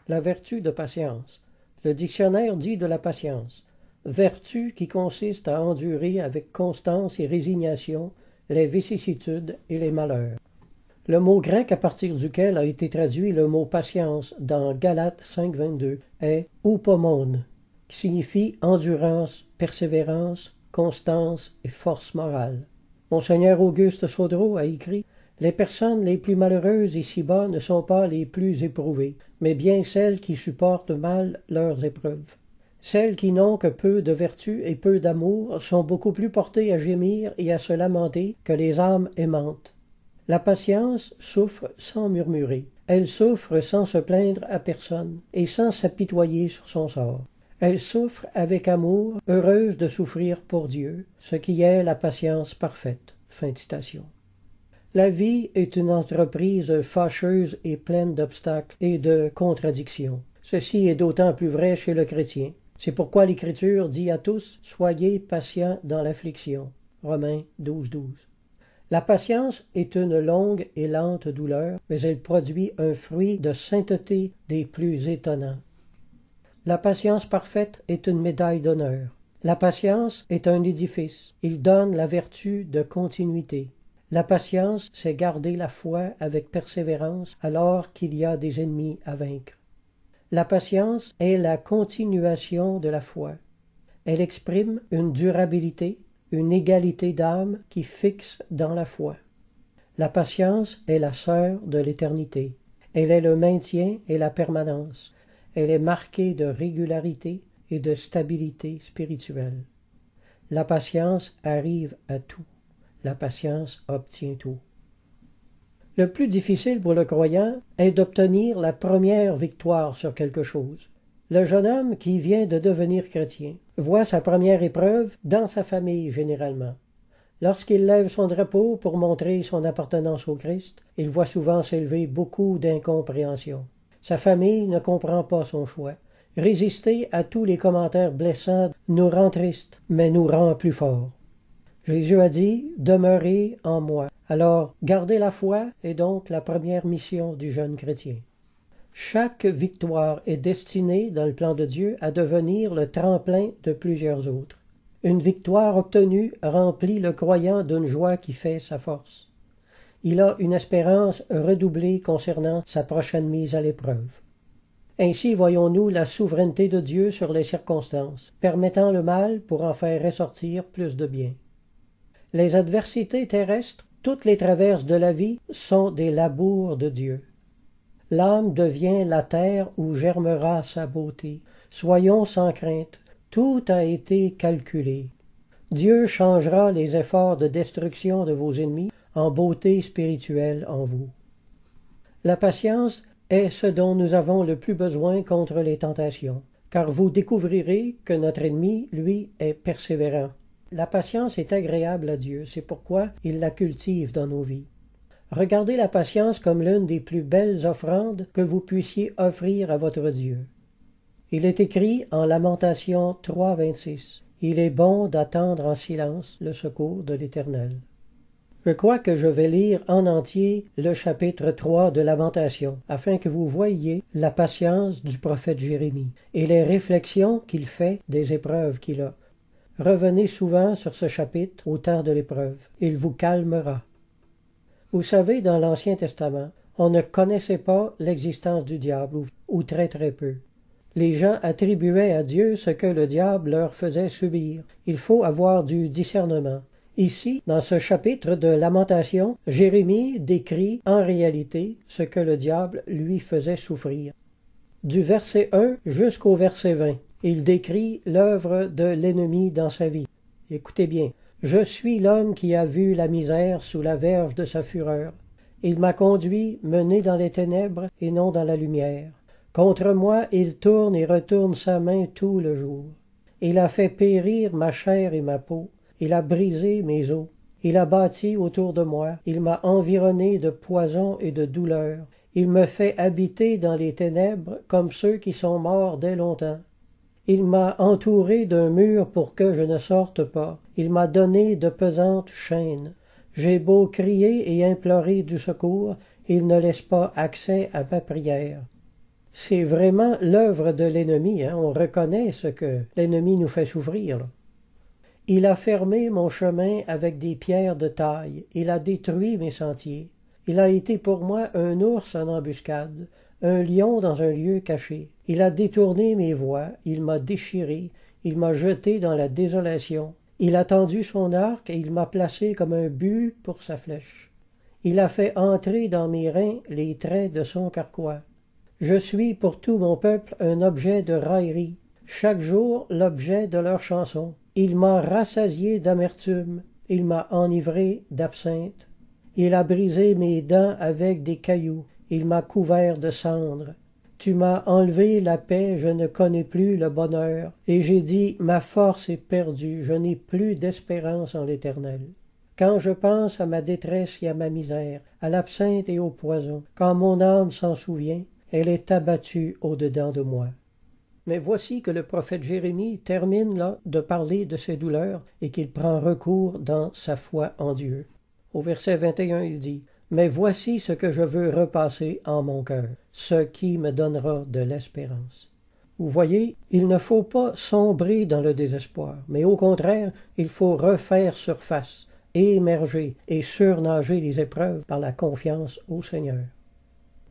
La vertu de patience. Le dictionnaire dit de la patience: vertu qui consiste à endurer avec constance et résignation les vicissitudes et les malheurs. Le mot grec à partir duquel a été traduit le mot patience dans Galates 5,22 est upomone, qui signifie endurance, persévérance, constance et force morale. Monseigneur Auguste Sodreau a écrit: les personnes les plus malheureuses ici-bas ne sont pas les plus éprouvées, mais bien celles qui supportent mal leurs épreuves. Celles qui n'ont que peu de vertu et peu d'amour sont beaucoup plus portées à gémir et à se lamenter que les âmes aimantes. La patience souffre sans murmurer. Elle souffre sans se plaindre à personne et sans s'apitoyer sur son sort. Elle souffre avec amour, heureuse de souffrir pour Dieu, ce qui est la patience parfaite. Fin de citation. La vie est une entreprise fâcheuse et pleine d'obstacles et de contradictions. Ceci est d'autant plus vrai chez le chrétien. C'est pourquoi l'Écriture dit à tous: soyez patients dans l'affliction. Romains 12,12. La patience est une longue et lente douleur, mais elle produit un fruit de sainteté des plus étonnants. La patience parfaite est une médaille d'honneur. La patience est un édifice. Il donne la vertu de continuité. La patience, c'est garder la foi avec persévérance alors qu'il y a des ennemis à vaincre. La patience est la continuation de la foi. Elle exprime une durabilité, une égalité d'âme qui fixe dans la foi. La patience est la sœur de l'éternité. Elle est le maintien et la permanence. Elle est marquée de régularité et de stabilité spirituelle. La patience arrive à tout. La patience obtient tout. Le plus difficile pour le croyant est d'obtenir la première victoire sur quelque chose. Le jeune homme qui vient de devenir chrétien voit sa première épreuve dans sa famille généralement. Lorsqu'il lève son drapeau pour montrer son appartenance au Christ, il voit souvent s'élever beaucoup d'incompréhension. Sa famille ne comprend pas son choix. Résister à tous les commentaires blessants nous rend tristes, mais nous rend plus forts. Jésus a dit: « Demeurez en moi ». Alors, garder la foi est donc la première mission du jeune chrétien. Chaque victoire est destinée, dans le plan de Dieu, à devenir le tremplin de plusieurs autres. Une victoire obtenue remplit le croyant d'une joie qui fait sa force. Il a une espérance redoublée concernant sa prochaine mise à l'épreuve. Ainsi voyons-nous la souveraineté de Dieu sur les circonstances, permettant le mal pour en faire ressortir plus de bien. Les adversités terrestres, toutes les traverses de la vie, sont des labours de Dieu. L'âme devient la terre où germera sa beauté. Soyons sans crainte, tout a été calculé. Dieu changera les efforts de destruction de vos ennemis en beauté spirituelle en vous. La patience est ce dont nous avons le plus besoin contre les tentations, car vous découvrirez que notre ennemi, lui, est persévérant. La patience est agréable à Dieu, c'est pourquoi il la cultive dans nos vies. Regardez la patience comme l'une des plus belles offrandes que vous puissiez offrir à votre Dieu. Il est écrit en Lamentation 3,26 « Il est bon d'attendre en silence le secours de l'Éternel ». Je crois que je vais lire en entier le chapitre 3 de Lamentation, afin que vous voyiez la patience du prophète Jérémie et les réflexions qu'il fait des épreuves qu'il a. Revenez souvent sur ce chapitre au temps de l'épreuve. Il vous calmera. Vous savez, dans l'Ancien Testament, on ne connaissait pas l'existence du diable, ou très très peu. Les gens attribuaient à Dieu ce que le diable leur faisait subir. Il faut avoir du discernement. Ici, dans ce chapitre de Lamentation, Jérémie décrit en réalité ce que le diable lui faisait souffrir. Du verset 1 jusqu'au verset 20, il décrit l'œuvre de l'ennemi dans sa vie. Écoutez bien. « Je suis l'homme qui a vu la misère sous la verge de sa fureur. Il m'a conduit, mené dans les ténèbres et non dans la lumière. Contre moi, il tourne et retourne sa main tout le jour. Il a fait périr ma chair et ma peau. Il a brisé mes os. Il a bâti autour de moi. Il m'a environné de poison et de douleur. Il me fait habiter dans les ténèbres comme ceux qui sont morts dès longtemps. Il m'a entouré d'un mur pour que je ne sorte pas. Il m'a donné de pesantes chaînes. J'ai beau crier et implorer du secours, il ne laisse pas accès à ma prière. C'est vraiment l'œuvre de l'ennemi, hein? On reconnaît ce que l'ennemi nous fait souffrir, là. Il a fermé mon chemin avec des pierres de taille, il a détruit mes sentiers. Il a été pour moi un ours en embuscade, un lion dans un lieu caché. Il a détourné mes voies, il m'a déchiré, il m'a jeté dans la désolation. Il a tendu son arc et il m'a placé comme un but pour sa flèche. Il a fait entrer dans mes reins les traits de son carquois. Je suis pour tout mon peuple un objet de raillerie, chaque jour l'objet de leur chanson. Il m'a rassasié d'amertume, il m'a enivré d'absinthe. Il a brisé mes dents avec des cailloux, il m'a couvert de cendres. Tu m'as enlevé la paix, je ne connais plus le bonheur. Et j'ai dit, ma force est perdue, je n'ai plus d'espérance en l'Éternel. Quand je pense à ma détresse et à ma misère, à l'absinthe et au poison, quand mon âme s'en souvient, elle est abattue au-dedans de moi. Mais voici que le prophète Jérémie termine là de parler de ses douleurs et qu'il prend recours dans sa foi en Dieu. Au verset 21, il dit « Mais voici ce que je veux repasser en mon cœur, ce qui me donnera de l'espérance. » Vous voyez, il ne faut pas sombrer dans le désespoir, mais au contraire, il faut refaire surface, émerger et surnager les épreuves par la confiance au Seigneur.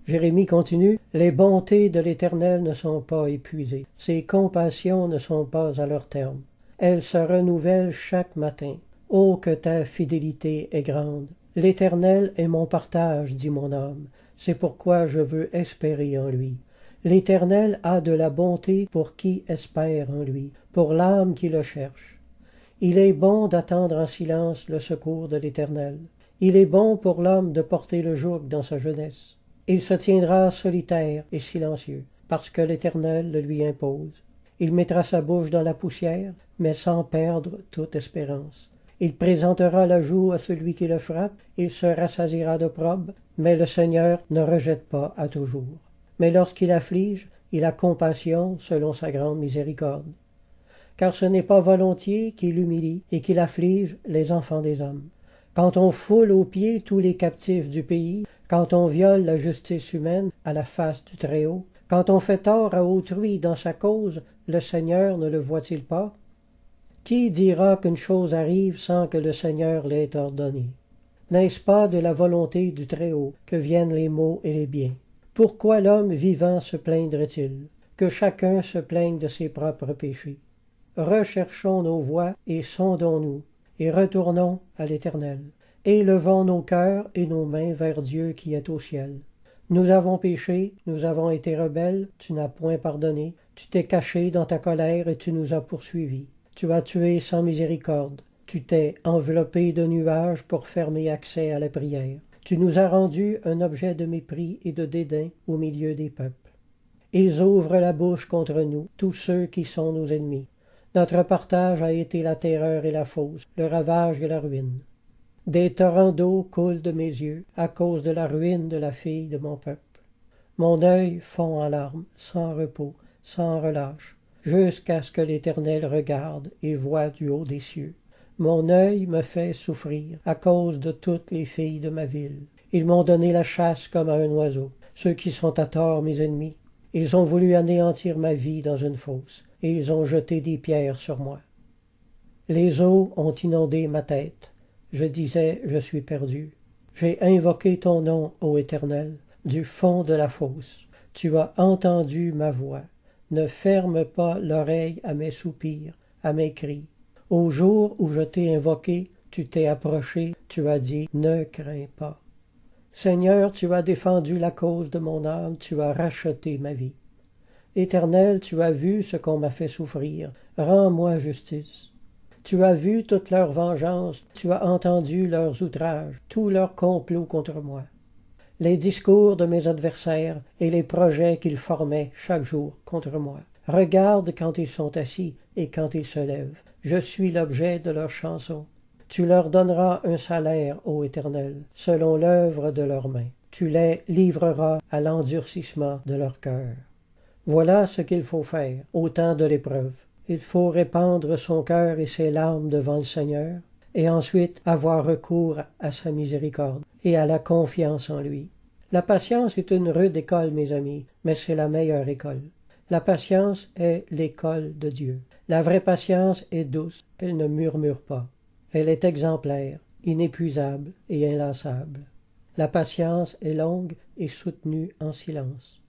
Jérémie continue, « Les bontés de l'Éternel ne sont pas épuisées, ses compassions ne sont pas à leur terme. Elles se renouvellent chaque matin. Oh, que ta fidélité est grande! L'Éternel est mon partage, dit mon âme. C'est pourquoi je veux espérer en lui. L'Éternel a de la bonté pour qui espère en lui, pour l'âme qui le cherche. Il est bon d'attendre en silence le secours de l'Éternel. Il est bon pour l'homme de porter le joug dans sa jeunesse. Il se tiendra solitaire et silencieux, parce que l'Éternel le lui impose. Il mettra sa bouche dans la poussière, mais sans perdre toute espérance. Il présentera la joue à celui qui le frappe, il se rassasiera d'opprobre, mais le Seigneur ne rejette pas à toujours. Mais lorsqu'il afflige, il a compassion selon sa grande miséricorde. Car ce n'est pas volontiers qu'il humilie et qu'il afflige les enfants des hommes. Quand on foule aux pieds tous les captifs du pays, quand on viole la justice humaine à la face du Très-Haut, quand on fait tort à autrui dans sa cause, le Seigneur ne le voit-il pas? Qui dira qu'une chose arrive sans que le Seigneur l'ait ordonné? N'est-ce pas de la volonté du Très-Haut que viennent les maux et les biens? Pourquoi l'homme vivant se plaindrait-il? Que chacun se plaigne de ses propres péchés. Recherchons nos voies et sondons-nous, et retournons à l'Éternel. Élevons nos cœurs et nos mains vers Dieu qui est au ciel. Nous avons péché, nous avons été rebelles, tu n'as point pardonné, tu t'es caché dans ta colère et tu nous as poursuivis. Tu as tué sans miséricorde, tu t'es enveloppé de nuages pour fermer accès à la prière. Tu nous as rendus un objet de mépris et de dédain au milieu des peuples. Ils ouvrent la bouche contre nous, tous ceux qui sont nos ennemis. Notre partage a été la terreur et la fosse, le ravage et la ruine. Des torrents d'eau coulent de mes yeux à cause de la ruine de la fille de mon peuple. Mon œil fond en larmes, sans repos, sans relâche, jusqu'à ce que l'Éternel regarde et voie du haut des cieux. Mon œil me fait souffrir à cause de toutes les filles de ma ville. Ils m'ont donné la chasse comme à un oiseau, ceux qui sont à tort mes ennemis. Ils ont voulu anéantir ma vie dans une fosse, et ils ont jeté des pierres sur moi. Les eaux ont inondé ma tête. Je disais, je suis perdu. J'ai invoqué ton nom, ô Éternel, du fond de la fosse. Tu as entendu ma voix. Ne ferme pas l'oreille à mes soupirs, à mes cris. Au jour où je t'ai invoqué, tu t'es approché, tu as dit, ne crains pas. Seigneur, tu as défendu la cause de mon âme, tu as racheté ma vie. Éternel, tu as vu ce qu'on m'a fait souffrir, rends-moi justice. Tu as vu toute leur vengeance, tu as entendu leurs outrages, tous leurs complots contre moi, les discours de mes adversaires et les projets qu'ils formaient chaque jour contre moi. Regarde quand ils sont assis et quand ils se lèvent. Je suis l'objet de leurs chansons. Tu leur donneras un salaire, ô Éternel, selon l'œuvre de leurs mains. Tu les livreras à l'endurcissement de leur cœur. Voilà ce qu'il faut faire au temps de l'épreuve. Il faut répandre son cœur et ses larmes devant le Seigneur, et ensuite avoir recours à sa miséricorde et à la confiance en lui. La patience est une rude école, mes amis, mais c'est la meilleure école. La patience est l'école de Dieu. La vraie patience est douce, elle ne murmure pas. Elle est exemplaire, inépuisable et inlassable. La patience est longue et soutenue en silence.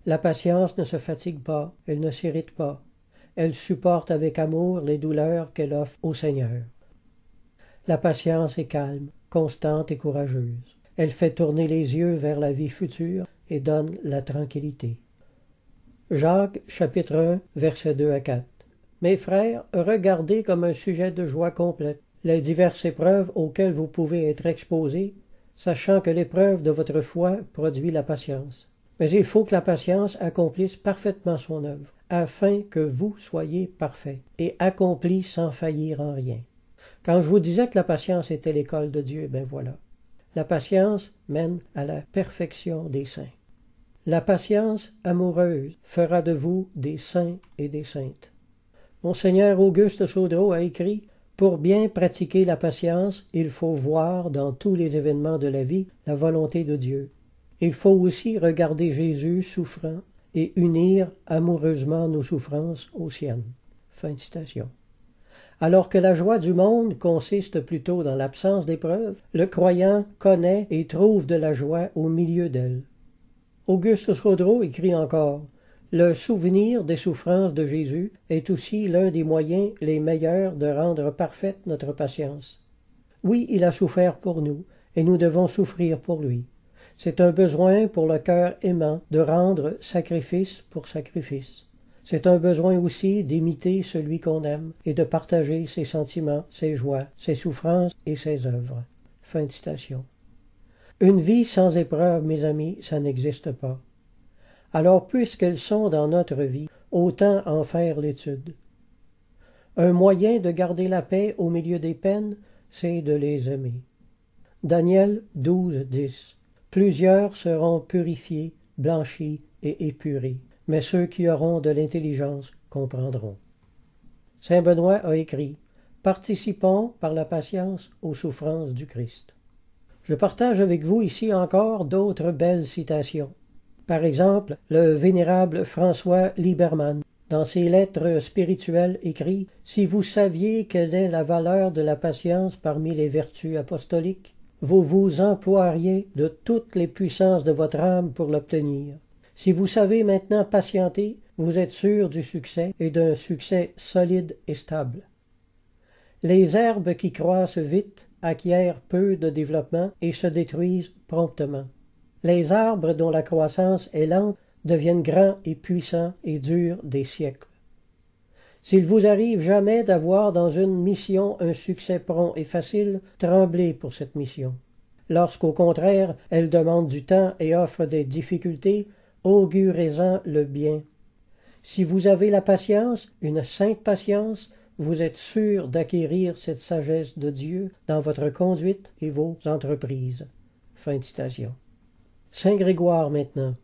La patience ne se fatigue pas, elle ne s'irrite pas. Elle supporte avec amour les douleurs qu'elle offre au Seigneur. La patience est calme, constante et courageuse. Elle fait tourner les yeux vers la vie future et donne la tranquillité. Jacques, chapitre 1, versets 2 à 4. Mes frères, regardez comme un sujet de joie complète les diverses épreuves auxquelles vous pouvez être exposés, sachant que l'épreuve de votre foi produit la patience. Mais il faut que la patience accomplisse parfaitement son œuvre, afin que vous soyez parfaits et accomplis sans faillir en rien. Quand je vous disais que la patience était l'école de Dieu, ben voilà. La patience mène à la perfection des saints. La patience amoureuse fera de vous des saints et des saintes. Monseigneur Auguste Saudreau a écrit « Pour bien pratiquer la patience, il faut voir dans tous les événements de la vie la volonté de Dieu. Il faut aussi regarder Jésus souffrant et unir amoureusement nos souffrances aux siennes. » Fin de citation. Alors que la joie du monde consiste plutôt dans l'absence d'épreuves, le croyant connaît et trouve de la joie au milieu d'elle. Auguste Saudreau écrit encore « Le souvenir des souffrances de Jésus est aussi l'un des moyens les meilleurs de rendre parfaite notre patience. Oui, il a souffert pour nous, et nous devons souffrir pour lui. C'est un besoin pour le cœur aimant de rendre sacrifice pour sacrifice. C'est un besoin aussi d'imiter celui qu'on aime et de partager ses sentiments, ses joies, ses souffrances et ses œuvres. » Fin de citation. Une vie sans épreuve, mes amis, ça n'existe pas. Alors, puisqu'elles sont dans notre vie, autant en faire l'étude. Un moyen de garder la paix au milieu des peines, c'est de les aimer. Daniel 12, 10. Plusieurs seront purifiés, blanchis et épurés, mais ceux qui auront de l'intelligence comprendront. Saint Benoît a écrit « Participons par la patience aux souffrances du Christ ». Je partage avec vous ici encore d'autres belles citations. Par exemple, le vénérable François Libermann, dans ses lettres spirituelles, écrit « Si vous saviez quelle est la valeur de la patience parmi les vertus apostoliques, vous vous emploieriez de toutes les puissances de votre âme pour l'obtenir. Si vous savez maintenant patienter, vous êtes sûr du succès et d'un succès solide et stable. Les herbes qui croissent vite acquièrent peu de développement et se détruisent promptement. Les arbres dont la croissance est lente deviennent grands et puissants et durent des siècles. S'il vous arrive jamais d'avoir dans une mission un succès prompt et facile, tremblez pour cette mission. Lorsqu'au contraire, elle demande du temps et offre des difficultés, augurez-en le bien. Si vous avez la patience, une sainte patience, vous êtes sûr d'acquérir cette sagesse de Dieu dans votre conduite et vos entreprises. Fin de citation. Saint Grégoire maintenant.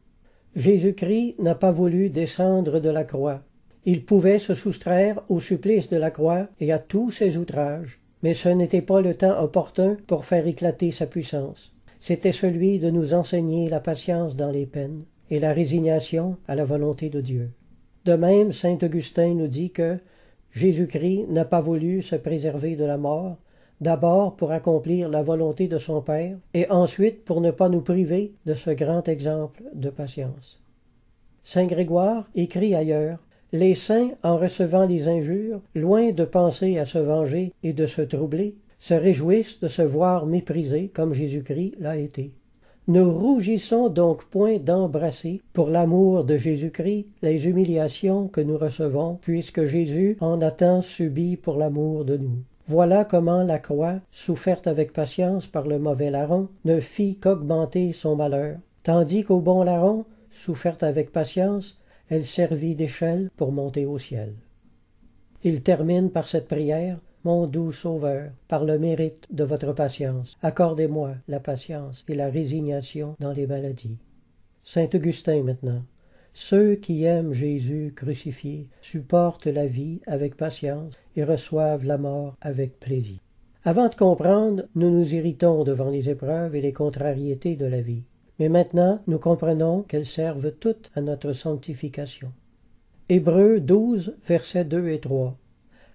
Jésus-Christ n'a pas voulu descendre de la croix. Il pouvait se soustraire au supplice de la croix et à tous ses outrages, mais ce n'était pas le temps opportun pour faire éclater sa puissance. C'était celui de nous enseigner la patience dans les peines et la résignation à la volonté de Dieu. De même, saint Augustin nous dit que Jésus-Christ n'a pas voulu se préserver de la mort, d'abord pour accomplir la volonté de son Père, et ensuite pour ne pas nous priver de ce grand exemple de patience. Saint Grégoire écrit ailleurs « Les saints, en recevant les injures, loin de penser à se venger et de se troubler, se réjouissent de se voir méprisés comme Jésus-Christ l'a été. Ne rougissons donc point d'embrasser, pour l'amour de Jésus-Christ, les humiliations que nous recevons, puisque Jésus en a tant subi pour l'amour de nous. Voilà comment la croix, soufferte avec patience par le mauvais larron, ne fit qu'augmenter son malheur, tandis qu'au bon larron, soufferte avec patience, elle servit d'échelle pour monter au ciel. » Il termine par cette prière « Mon doux Sauveur, par le mérite de votre patience, accordez-moi la patience et la résignation dans les maladies. » Saint Augustin maintenant. Ceux qui aiment Jésus crucifié supportent la vie avec patience et reçoivent la mort avec plaisir. Avant de comprendre, nous nous irritons devant les épreuves et les contrariétés de la vie. mais maintenant nous comprenons qu'elles servent toutes à notre sanctification. Hébreux 12, versets 2 et 3.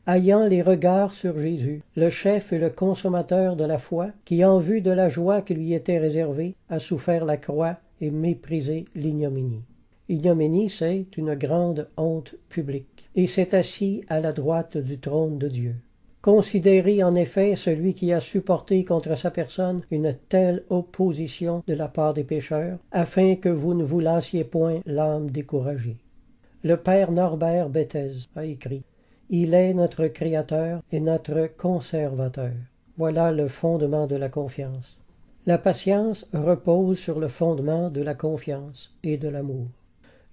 Ayant les regards sur Jésus, le chef et le consommateur de la foi, qui en vue de la joie qui lui était réservée, a souffert la croix et méprisé l'ignominie. L'ignominie, c'est une grande honte publique, et s'est assis à la droite du trône de Dieu. Considérez en effet celui qui a supporté contre sa personne une telle opposition de la part des pécheurs, afin que vous ne vous lassiez point l'âme découragée. Le père Norbert Bethez a écrit: il est notre Créateur et notre Conservateur. Voilà le fondement de la confiance. La patience repose sur le fondement de la confiance et de l'amour.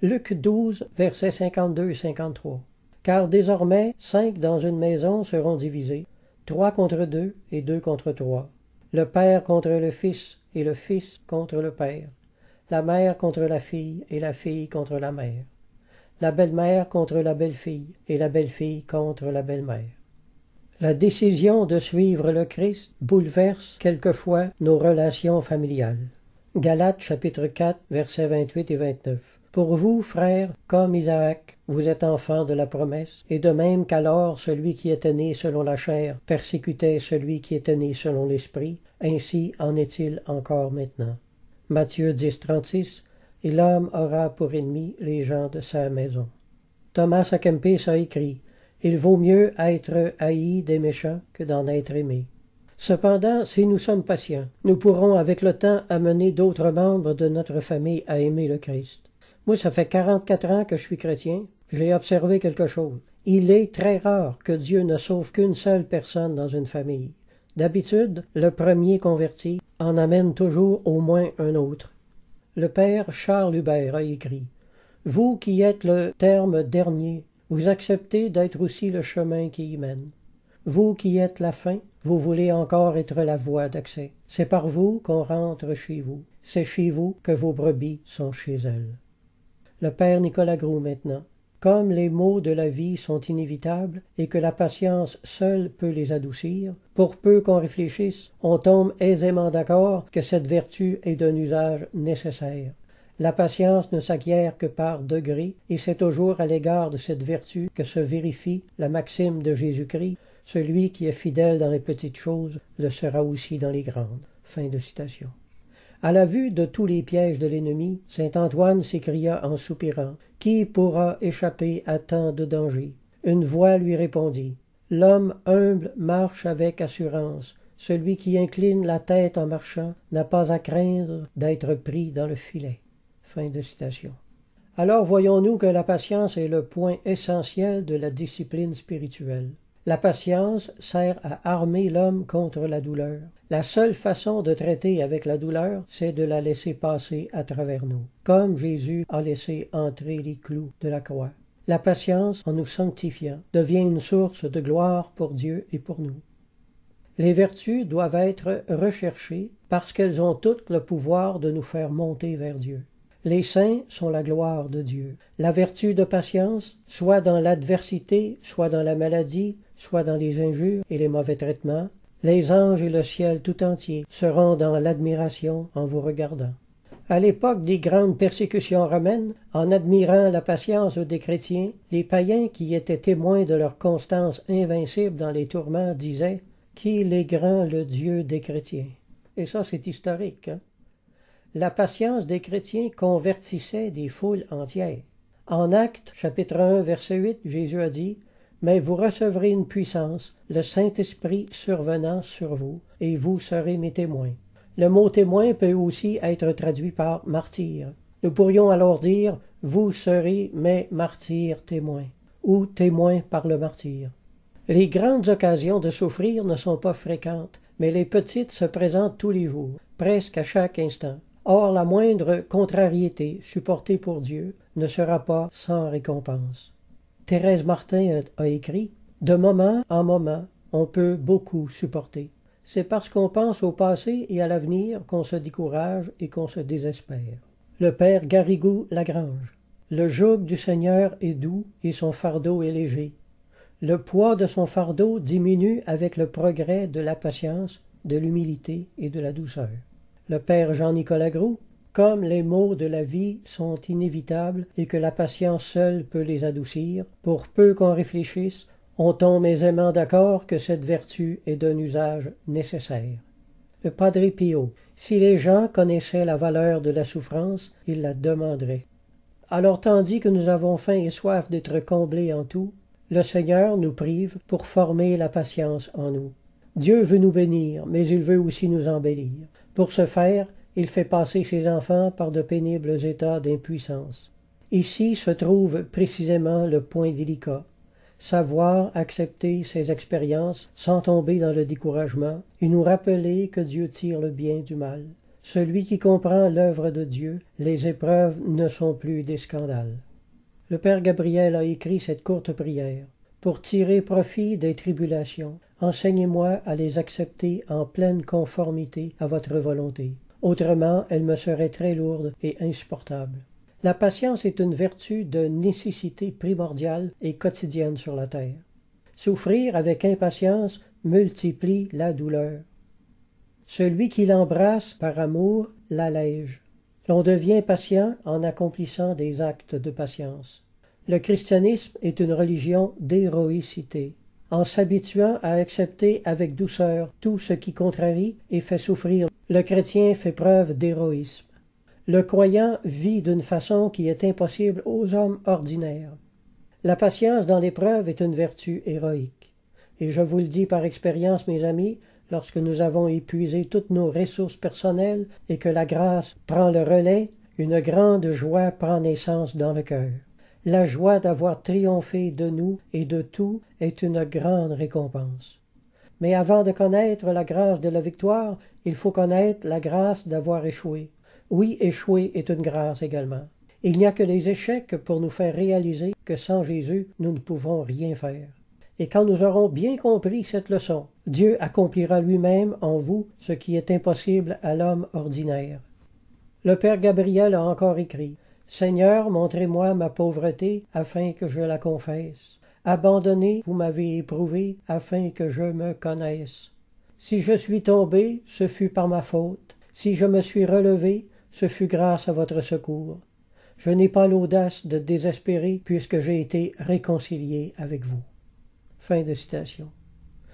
Luc 12, versets 52 et 53. Car désormais 5 dans une maison seront divisés, 3 contre 2 et 2 contre 3. Le père contre le fils et le fils contre le père. La mère contre la fille et la fille contre la mère. La belle-mère contre la belle-fille et la belle-fille contre la belle-mère. La décision de suivre le Christ bouleverse quelquefois nos relations familiales. Galates chapitre 4, versets 28 et 29. Pour vous, frères, comme Isaac, vous êtes enfants de la promesse, et de même qu'alors celui qui était né selon la chair persécutait celui qui était né selon l'esprit, ainsi en est-il encore maintenant. Matthieu 10, 36. Et l'homme aura pour ennemi les gens de sa maison. Thomas à Kempis a écrit: il vaut mieux être haï des méchants que d'en être aimé. Cependant, si nous sommes patients, nous pourrons avec le temps amener d'autres membres de notre famille à aimer le Christ. Moi, ça fait 44 ans que je suis chrétien. J'ai observé quelque chose. Il est très rare que Dieu ne sauve qu'une seule personne dans une famille. D'habitude, le premier converti en amène toujours au moins un autre. Le père Charles Hubert a écrit: vous qui êtes le terme dernier, vous acceptez d'être aussi le chemin qui y mène. Vous qui êtes la fin, vous voulez encore être la voie d'accès. C'est par vous qu'on rentre chez vous. C'est chez vous que vos brebis sont chez elles. Le père Nicolas Groux maintenant. Comme les maux de la vie sont inévitables et que la patience seule peut les adoucir, pour peu qu'on réfléchisse, on tombe aisément d'accord que cette vertu est d'un usage nécessaire. La patience ne s'acquiert que par degrés, et c'est toujours à l'égard de cette vertu que se vérifie la maxime de Jésus-Christ: celui qui est fidèle dans les petites choses le sera aussi dans les grandes. Fin de citation. À la vue de tous les pièges de l'ennemi, saint Antoine s'écria en soupirant: qui pourra échapper à tant de dangers? Une voix lui répondit: l'homme humble marche avec assurance. Celui qui incline la tête en marchant n'a pas à craindre d'être pris dans le filet. Fin de citation. Alors voyons-nous que la patience est le point essentiel de la discipline spirituelle. La patience sert à armer l'homme contre la douleur. La seule façon de traiter avec la douleur, c'est de la laisser passer à travers nous, comme Jésus a laissé entrer les clous de la croix. La patience, en nous sanctifiant, devient une source de gloire pour Dieu et pour nous. Les vertus doivent être recherchées parce qu'elles ont toutes le pouvoir de nous faire monter vers Dieu. Les saints sont la gloire de Dieu. La vertu de patience, soit dans l'adversité, soit dans la maladie, soit dans les injures et les mauvais traitements, les anges et le ciel tout entier seront dans l'admiration en vous regardant. À l'époque des grandes persécutions romaines, en admirant la patience des chrétiens, les païens qui étaient témoins de leur constance invincible dans les tourments disaient: qu'il est grand le Dieu des chrétiens. Et ça, c'est historique, hein? La patience des chrétiens convertissait des foules entières. En Actes, chapitre 1, verset 8, Jésus a dit: mais vous recevrez une puissance, le Saint-Esprit survenant sur vous, et vous serez mes témoins. Le mot témoin peut aussi être traduit par martyr. Nous pourrions alors dire: vous serez mes martyrs témoins, ou témoins par le martyr. Les grandes occasions de souffrir ne sont pas fréquentes, mais les petites se présentent tous les jours, presque à chaque instant. Or, la moindre contrariété supportée pour Dieu ne sera pas sans récompense. Thérèse Martin a écrit: de moment en moment, on peut beaucoup supporter. C'est parce qu'on pense au passé et à l'avenir qu'on se décourage et qu'on se désespère. Le père Garrigou Lagrange. Le joug du Seigneur est doux et son fardeau est léger. Le poids de son fardeau diminue avec le progrès de la patience, de l'humilité et de la douceur. Le père Jean-Nicolas Groux. Comme les maux de la vie sont inévitables et que la patience seule peut les adoucir, pour peu qu'on réfléchisse, on tombe aisément d'accord que cette vertu est d'un usage nécessaire. Le Padre Pio, si les gens connaissaient la valeur de la souffrance, ils la demanderaient. Alors tandis que nous avons faim et soif d'être comblés en tout, le Seigneur nous prive pour former la patience en nous. Dieu veut nous bénir, mais il veut aussi nous embellir. Pour ce faire, il fait passer ses enfants par de pénibles états d'impuissance. Ici se trouve précisément le point délicat. Savoir accepter ces expériences sans tomber dans le découragement et nous rappeler que Dieu tire le bien du mal. Celui qui comprend l'œuvre de Dieu, les épreuves ne sont plus des scandales. Le Père Gabriel a écrit cette courte prière. Pour tirer profit des tribulations, enseignez-moi à les accepter en pleine conformité à votre volonté. Autrement, elles me seraient très lourdes et insupportables. La patience est une vertu de nécessité primordiale et quotidienne sur la terre. Souffrir avec impatience multiplie la douleur. Celui qui l'embrasse par amour l'allège. L'on devient patient en accomplissant des actes de patience. Le christianisme est une religion d'héroïcité. En s'habituant à accepter avec douceur tout ce qui contrarie et fait souffrir, le chrétien fait preuve d'héroïsme. Le croyant vit d'une façon qui est impossible aux hommes ordinaires. La patience dans l'épreuve est une vertu héroïque. Et je vous le dis par expérience, mes amis, lorsque nous avons épuisé toutes nos ressources personnelles et que la grâce prend le relais, une grande joie prend naissance dans le cœur. La joie d'avoir triomphé de nous et de tout est une grande récompense. Mais avant de connaître la grâce de la victoire, il faut connaître la grâce d'avoir échoué. Oui, échouer est une grâce également. Il n'y a que les échecs pour nous faire réaliser que sans Jésus, nous ne pouvons rien faire. Et quand nous aurons bien compris cette leçon, Dieu accomplira lui-même en vous ce qui est impossible à l'homme ordinaire. Le Père Gabriel a encore écrit « Seigneur, montrez-moi ma pauvreté afin que je la confesse. Abandonné, vous m'avez éprouvé afin que je me connaisse. Si je suis tombé, ce fut par ma faute. Si je me suis relevé, ce fut grâce à votre secours. Je n'ai pas l'audace de désespérer puisque j'ai été réconcilié avec vous. » Fin de citation.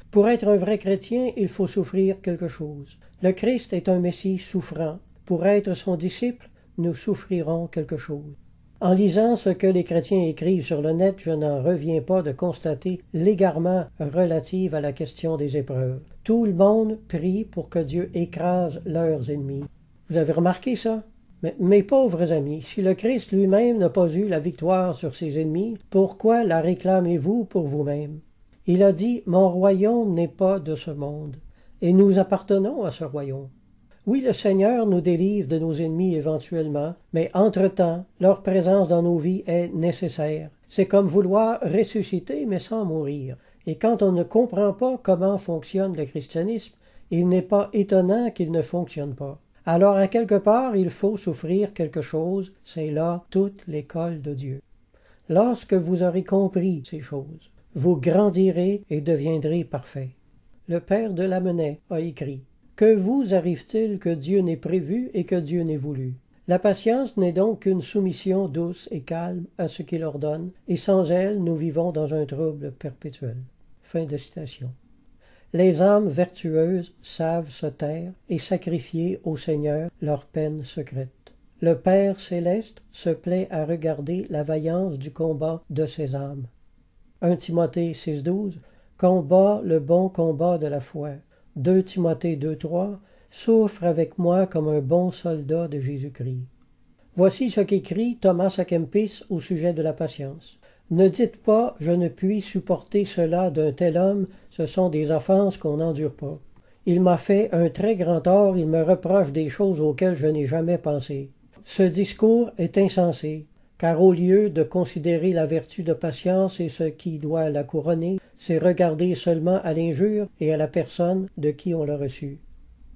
Pour être un vrai chrétien, il faut souffrir quelque chose. Le Christ est un Messie souffrant. Pour être son disciple, nous souffrirons quelque chose. En lisant ce que les chrétiens écrivent sur le net, je n'en reviens pas de constater l'égarement relatif à la question des épreuves. Tout le monde prie pour que Dieu écrase leurs ennemis. Vous avez remarqué ça? Mais, mes pauvres amis, si le Christ lui-même n'a pas eu la victoire sur ses ennemis, pourquoi la réclamez-vous pour vous-même? Il a dit « Mon royaume n'est pas de ce monde », et nous appartenons à ce royaume. Oui, le Seigneur nous délivre de nos ennemis éventuellement, mais entre-temps, leur présence dans nos vies est nécessaire. C'est comme vouloir ressusciter, mais sans mourir. Et quand on ne comprend pas comment fonctionne le christianisme, il n'est pas étonnant qu'il ne fonctionne pas. Alors, à quelque part, il faut souffrir quelque chose, c'est là toute l'école de Dieu. Lorsque vous aurez compris ces choses, vous grandirez et deviendrez parfaits. Le Père de Lamennais a écrit « Que vous arrive-t-il que Dieu n'ait prévu et que Dieu n'ait voulu? La patience n'est donc qu'une soumission douce et calme à ce qu'il ordonne, et sans elle, nous vivons dans un trouble perpétuel. » Fin de citation. Les âmes vertueuses savent se taire et sacrifier au Seigneur leurs peines secrètes. Le Père céleste se plaît à regarder la vaillance du combat de ces âmes. 1 Timothée 6,12 « Combat le bon combat de la foi. » 2 Timothée 2,3 « Souffre avec moi comme un bon soldat de Jésus-Christ. » Voici ce qu'écrit Thomas à Kempis au sujet de la patience. « Ne dites pas « Je ne puis supporter cela d'un tel homme, ce sont des offenses qu'on n'endure pas. Il m'a fait un très grand tort, il me reproche des choses auxquelles je n'ai jamais pensé. » Ce discours est insensé. Car au lieu de considérer la vertu de patience et ce qui doit la couronner, c'est regarder seulement à l'injure et à la personne de qui on l'a reçue.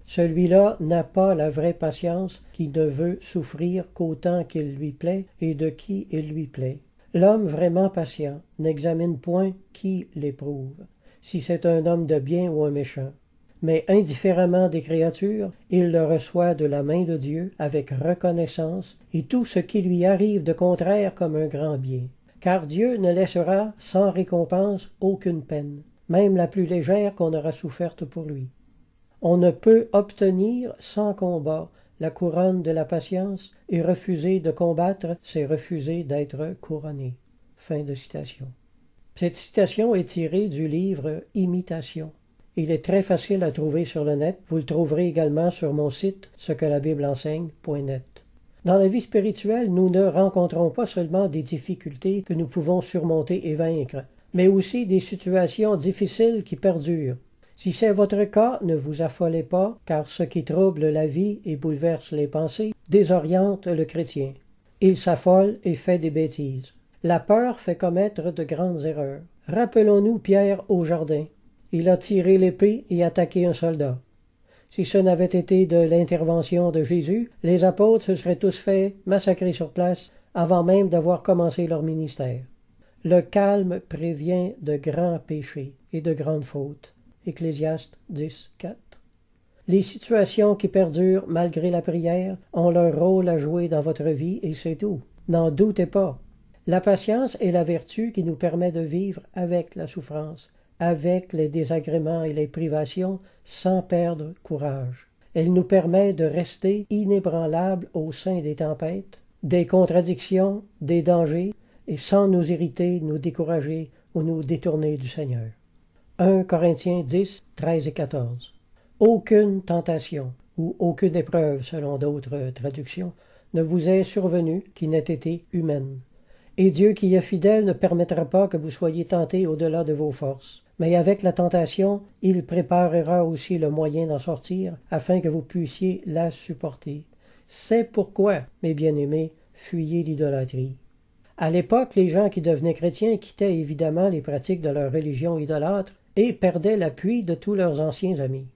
Celui-là n'a pas la vraie patience qui ne veut souffrir qu'autant qu'il lui plaît et de qui il lui plaît. L'homme vraiment patient n'examine point qui l'éprouve, si c'est un homme de bien ou un méchant. mais indifféremment des créatures, il le reçoit de la main de Dieu avec reconnaissance et tout ce qui lui arrive de contraire comme un grand bien. Car Dieu ne laissera sans récompense aucune peine, même la plus légère qu'on aura soufferte pour lui. On ne peut obtenir sans combat la couronne de la patience, et refuser de combattre, c'est refuser d'être couronné. » Fin de citation. Cette citation est tirée du livre « Imitation ». Il est très facile à trouver sur le net. Vous le trouverez également sur mon site cequelabibleenseigne.net. Dans la vie spirituelle, nous ne rencontrons pas seulement des difficultés que nous pouvons surmonter et vaincre, mais aussi des situations difficiles qui perdurent. Si c'est votre cas, ne vous affolez pas, car ce qui trouble la vie et bouleverse les pensées désoriente le chrétien. Il s'affole et fait des bêtises. La peur fait commettre de grandes erreurs. Rappelons-nous Pierre au jardin. Il a tiré l'épée et attaqué un soldat. Si ce n'avait été de l'intervention de Jésus, les apôtres se seraient tous fait massacrer sur place avant même d'avoir commencé leur ministère. Le calme prévient de grands péchés et de grandes fautes. Ecclésiaste 10, 4. Les situations qui perdurent malgré la prière ont leur rôle à jouer dans votre vie et c'est tout. N'en doutez pas. La patience est la vertu qui nous permet de vivre avec la souffrance, avec les désagréments et les privations, sans perdre courage. Elle nous permet de rester inébranlables au sein des tempêtes, des contradictions, des dangers, et sans nous irriter, nous décourager ou nous détourner du Seigneur. 1 Corinthiens 10, 13 et 14. Aucune tentation, ou aucune épreuve, selon d'autres traductions, ne vous est survenue qui n'ait été humaine. Et Dieu qui est fidèle ne permettra pas que vous soyez tentés au-delà de vos forces. Mais avec la tentation, il préparera aussi le moyen d'en sortir, afin que vous puissiez la supporter. C'est pourquoi, mes bien-aimés, fuyez l'idolâtrie. À l'époque, les gens qui devenaient chrétiens quittaient évidemment les pratiques de leur religion idolâtre et perdaient l'appui de tous leurs anciens amis.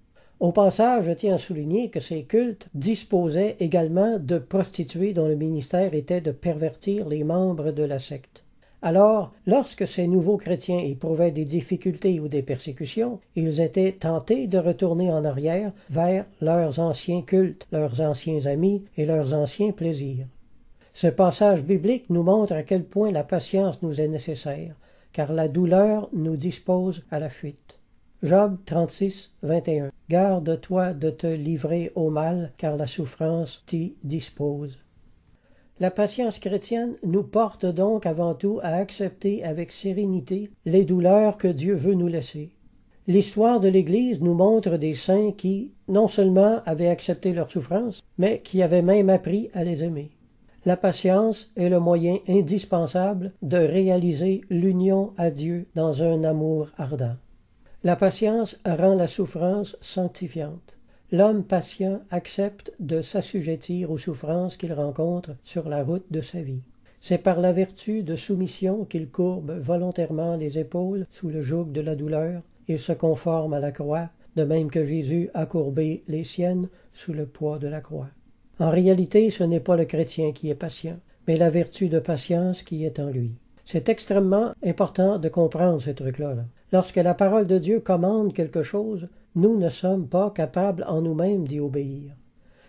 Au passage, je tiens à souligner que ces cultes disposaient également de prostituées dont le ministère était de pervertir les membres de la secte. Alors, lorsque ces nouveaux chrétiens éprouvaient des difficultés ou des persécutions, ils étaient tentés de retourner en arrière vers leurs anciens cultes, leurs anciens amis et leurs anciens plaisirs. Ce passage biblique nous montre à quel point la patience nous est nécessaire, car la douleur nous dispose à la fuite. Job 36, 21. Garde-toi de te livrer au mal, car la souffrance t'y dispose. La patience chrétienne nous porte donc avant tout à accepter avec sérénité les douleurs que Dieu veut nous laisser. L'histoire de l'Église nous montre des saints qui, non seulement avaient accepté leurs souffrances, mais qui avaient même appris à les aimer. La patience est le moyen indispensable de réaliser l'union à Dieu dans un amour ardent. La patience rend la souffrance sanctifiante. L'homme patient accepte de s'assujettir aux souffrances qu'il rencontre sur la route de sa vie. C'est par la vertu de soumission qu'il courbe volontairement les épaules sous le joug de la douleur. Il se conforme à la croix, de même que Jésus a courbé les siennes sous le poids de la croix. En réalité, ce n'est pas le chrétien qui est patient, mais la vertu de patience qui est en lui. C'est extrêmement important de comprendre ce truc-là. Lorsque la parole de Dieu commande quelque chose, nous ne sommes pas capables en nous-mêmes d'y obéir.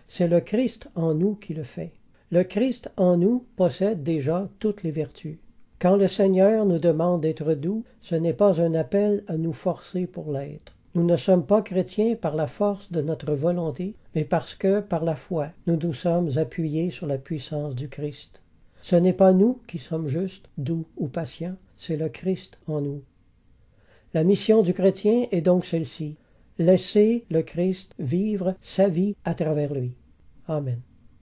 C'est le Christ en nous qui le fait. Le Christ en nous possède déjà toutes les vertus. Quand le Seigneur nous demande d'être doux, ce n'est pas un appel à nous forcer pour l'être. Nous ne sommes pas chrétiens par la force de notre volonté, mais parce que, par la foi, nous nous sommes appuyés sur la puissance du Christ. Ce n'est pas nous qui sommes justes, doux ou patients, c'est le Christ en nous. La mission du chrétien est donc celle-ci. Laisser le Christ vivre sa vie à travers lui. Amen.